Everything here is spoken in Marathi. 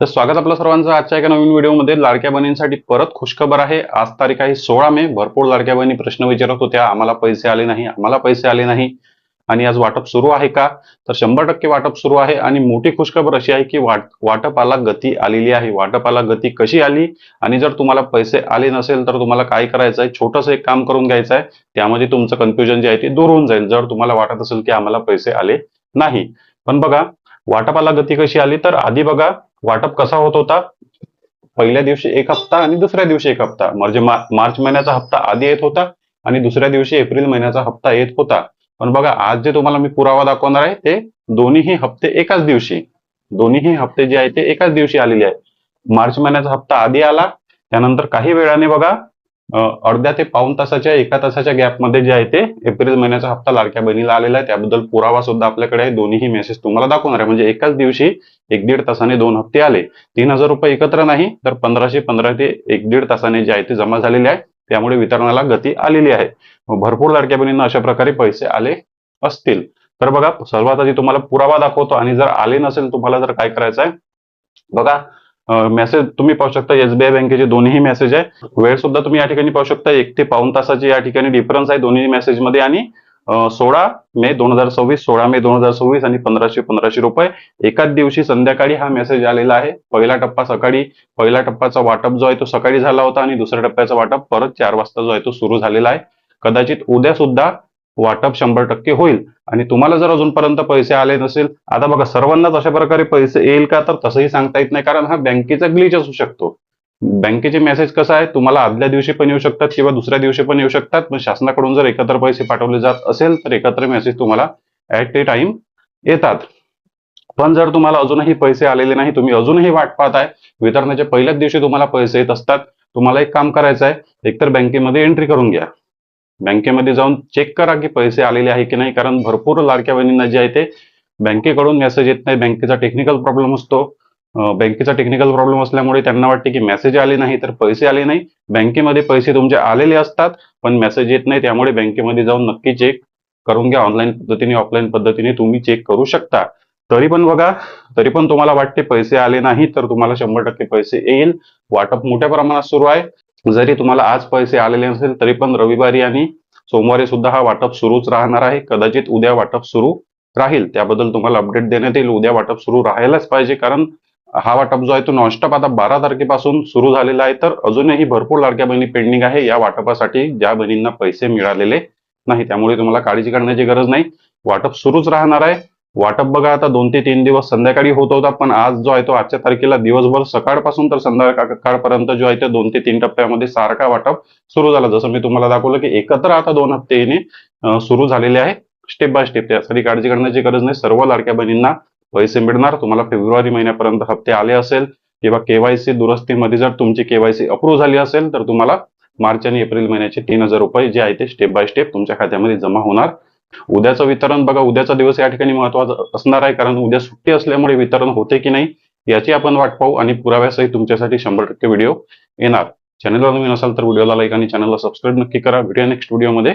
तर स्वागत आपलं सर्वांचं आजच्या एका नवीन व्हिडिओमध्ये। लाडक्या बहिणींसाठी परत खुशखबर आहे। आज तारीख आहे 16 मे। भरपूर लाडक्या बहिणी प्रश्न विचारत होत्या, आम्हाला पैसे आले नाही, आम्हाला पैसे आले नाही आणि आज वाटप सुरू आहे का? तर 100% वाटप सुरू आहे आणि मोठी खुशखबर अशी आहे की वाटपाला गती आलेली आहे। वाटपाला गती कशी आली आणि जर तुम्हाला पैसे आले नसेल तर तुम्हाला काय करायचं आहे, छोटंसं एक काम करून घ्यायचं आहे। त्यामध्ये तुमचं कन्फ्युजन जे आहे ते दूर होऊन जाईल, जर तुम्हाला वाटत असेल की आम्हाला पैसे आले नाही। पण बघा, वाटपाला गती कशी आली, तर आधी बघा वाटप कसा होत होता। पहिल्या दिवशी एक हप्ता आणि दुसऱ्या दिवशी एक हप्ता, म्हणजे मार्च महिन्याचा हप्ता आधी येत होता आणि दुसऱ्या दिवशी एप्रिल महिन्याचा हप्ता येत होता। पण बघा, आज जे तुम्हाला मी पुरावा दाखवणार आहे ते दोन्हीही हप्ते एकाच दिवशी, दोन्हीही हप्ते जे आहे ते एकाच दिवशी आलेले आहे। मार्च महिन्याचा हप्ता आधी आला, त्यानंतर काही वेळाने बघा अर्ध्या ते पाऊण तासाच्या, एका तासाच्या गॅपमध्ये जे आहे ते एप्रिल महिन्याचा हप्ता लाडक्या बहिणीला आलेला आहे। त्याबद्दल पुरावा सुद्धा आपल्याकडे आहे, दोन्हीही मेसेज तुम्हाला दाखवणार आहे। म्हणजे एकाच दिवशी 1-1.5 तासाने 2 हप्ते आले। 3,000 रुपये एकत्र नाही तर 1515 ते 1-1.5 तासाने जे आहे ते जमा झालेले आहे। त्यामुळे वितरणाला गती आलेली आहे। भरपूर लाडक्या बहिणींना अशा प्रकारे पैसे आले असतील। तर बघा, सर्वात आधी तुम्हाला पुरावा दाखवतो आणि जर आले नसेल तुम्हाला तर काय करायचं आहे बघा। मेसेज तुम्ही पाहू शकता, एसबीआय बँकेचे दोन्ही मेसेज आहे। वेळ सुद्धा तुम्ही या ठिकाणी पाहू शकता, 1 ते पाऊण तासाची या ठिकाणी डिफरन्स आहे दोन्ही मेसेज मध्ये। आणि 16 मे 2026, 16 मे 2026 आणि 1515 रुपये एकाच दिवशी संध्याकाळी हा मेसेज आलेला आहे। पहिला टप्पा सकाळी, पहिला टप्प्याचा वाटप जो आहे तो सकाळी झाला होता आणि दुसऱ्या टप्प्याचा वाटप परत 4 वाजता जो आहे तो सुरू झालेला आहे। कदाचित उद्या सुद्धा वाटप 100% होईल आणि तुम्हाला जर अजूनपर्यंत पैसे आले नसेल, आता बघा सर्वांनाच अशा प्रकारे पैसे येईल का, तर तसंही सांगता येत नाही, कारण हा बँकेचा ग्लिच असू शकतो। बँकेचे मेसेज कसा आहे, तुम्हाला आदल्या दिवशी पण येऊ शकतात किंवा दुसऱ्या दिवशी पण येऊ शकतात। पण शासनाकडून जर एकत्र पैसे पाठवले जात असेल तर एकत्र मेसेज तुम्हाला ऍट ए टाइम येतात। पण जर तुम्हाला अजूनही पैसे आलेले नाही, तुम्ही अजूनही वाट पाहताय, वितरणाच्या पहिल्याच दिवशी तुम्हाला पैसे येत असतात, तुम्हाला एक काम करायचं आहे, एकतर बँकेमध्ये एंट्री करून घ्या। बँकेमध्ये जाऊन चेक करा की पैसे आलेले आहे की नाही, कारण भरपूर लाडक्या बहिणींना जे आहे ते बँकेकडून मेसेज येत नाही। बँकेचा टेक्निकल प्रॉब्लेम असतो। बँकेचा टेक्निकल प्रॉब्लेम असल्यामुळे त्यांना वाटते की मेसेज आले नाही तर पैसे आले नाही। बँकेमध्ये पैसे तुमचे आलेले असतात पण मेसेज येत नाही, त्यामुळे बँकेमध्ये जाऊन नक्की चेक करून घ्या। ऑनलाईन पद्धतीने, ऑफलाईन पद्धतीने तुम्ही चेक करू शकता। तरी पण बघा, तरी पण तुम्हाला वाटते पैसे आले नाही तर तुम्हाला 100% पैसे येईल। वाटप मोठ्या प्रमाणात सुरू आहे। जरी तुम्हाला आज पैसे आलेले नसेल तरी पण रविवारी आणि सोमवारी सुद्धा हा वाटप सुरूच राहणार आहे। कदाचित उद्या वाटप सुरू राहील, त्याबद्दल तुम्हाला अपडेट देण्यात येईल। उद्या वाटप सुरू राहायलाच पाहिजे, कारण हा वाटप जो आहे तो नॉनस्टॉप आता 12 तारखेपासून सुरू झालेला आहे। तर अजूनही भरपूर लाडक्या बहिणी पेंडिंग आहे या वाटपासाठी, ज्या बहिणींना पैसे मिळालेले नाही। त्यामुळे तुम्हाला काळजी करण्याची गरज नाही, वाटप सुरूच राहणार आहे। वाटप बघा, आता 2 ते 3 दिवस संध्याकाळी होत होता, पण आज जो आहे तो आजच्या तारखेला दिवसभर सकाळपासून तर संध्याकाळपर्यंत जो आहे तो 2 ते 3 टप्प्यामध्ये सारखा वाटप सुरू झाला। जसं मी तुम्हाला दाखवलं की एकत्र आता 2 हप्ते येणे सुरू झालेले आहे, स्टेप बाय स्टेप। त्यासाठी काळजी करण्याची गरज नाही, सर्व लाडक्या बहिणींना पैसे मिळणार। तुम्हाला फेब्रुवारी महिन्यापर्यंत हप्ते आले असेल किंवा केवायसी दुरुस्तीमध्ये जर तुमची केवायसी अप्रूव्ह झाली असेल तर तुम्हाला मार्च आणि एप्रिल महिन्याचे 3,000 रुपये जे आहे ते स्टेप बाय स्टेप तुमच्या खात्यामध्ये जमा होणार। उद्याचं वितरण बघा, उद्याचा दिवस या ठिकाणी महत्वाचा असणार आहे, कारण उद्या सुट्टी असल्यामुळे वितरण होते की नाही याची आपण वाट पाहू आणि पुराव्यासहित तुमच्यासाठी 100% व्हिडिओ येणार। चॅनलवर नवीन असाल तर व्हिडिओला लाईक आणि चॅनलला सबस्क्राईब नक्की करा। भेटूया नेक्स्ट व्हिडिओमध्ये।